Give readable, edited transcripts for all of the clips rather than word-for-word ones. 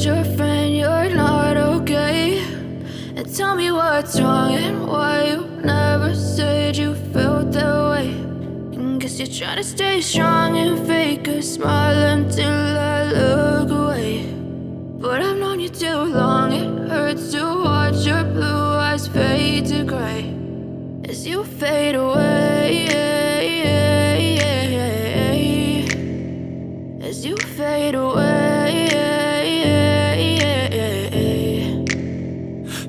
told your friend you're not okay? And tell me what's wrong and why you never said you felt that way. And guess you're trying to stay strong and fake a smile until I look away. But I've known you too long, it hurts to watch your blue eyes fade to gray as you fade away, as you fade away.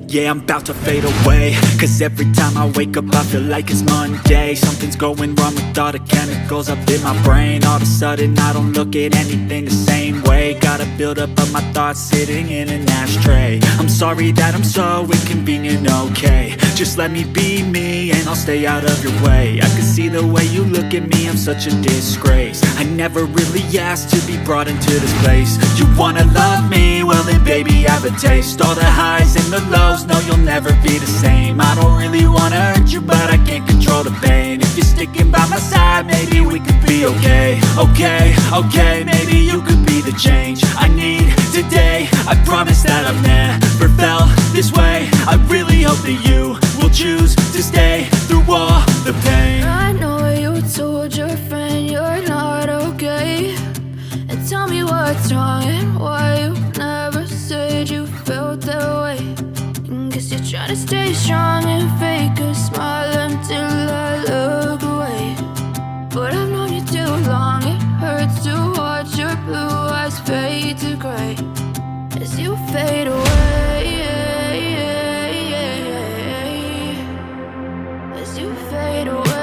Yeah, I'm about to fade away, cause every time I wake up I feel like it's Monday. Something's going wrong with all the chemicals up in my brain. All of a sudden I don't look at anything the same way. Got a buildup of my thoughts sitting in an ashtray. I'm sorry that I'm so inconvenient, okay? Just let me be me and I'll stay out of your way. I can see the way you look at me, I'm such a disgrace. I never really asked to be brought into this place. You wanna love me? Well then baby have a taste. All the highs and the lows, no, you'll never be the same. I don't really wanna hurt you, but I can't control the pain. If you're sticking by my side, maybe we could be okay. Okay, maybe you could be the change I need today. I promise that I've never felt this way. I really hope that you will choose to stay through all the pain. I know you told your friend you're not okay. And tell me what's wrong and why you never said you felt that way. Guess you're trying to stay strong and fake a smile until I look away. But I've known you too long, it hurts to watch your blue eyes fade to gray as you fade away, as you fade away,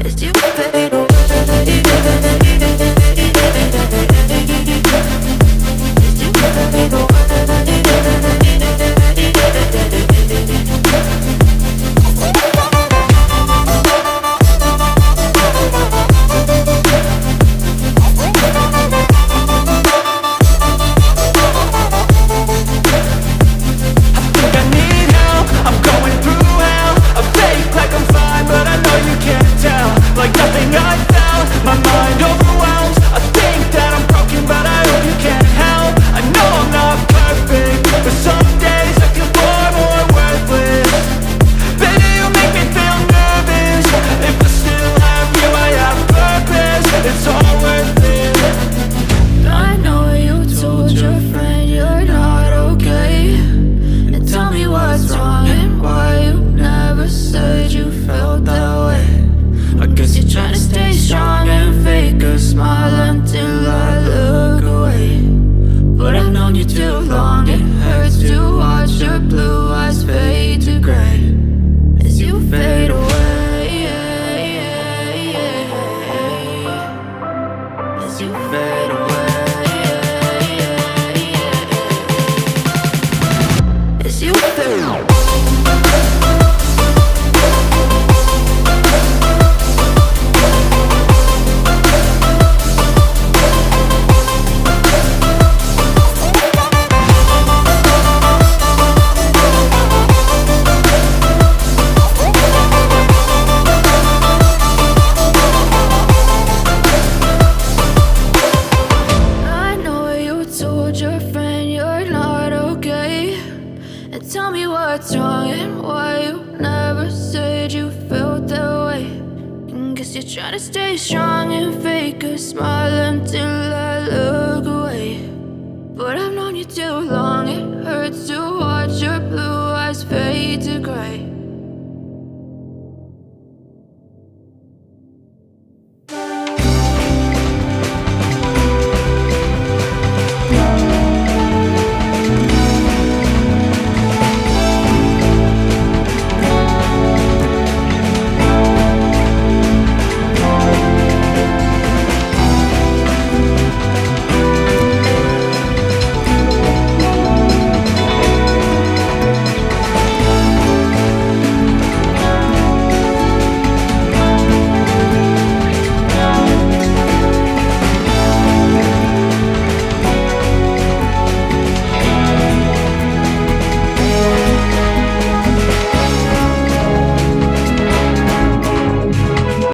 as you fade away. Tell me what's wrong and why you never said you felt that way. And guess you're trying to stay strong and fake a smile until I look away. But I've known you too long, it hurts to watch your blue eyes fade to gray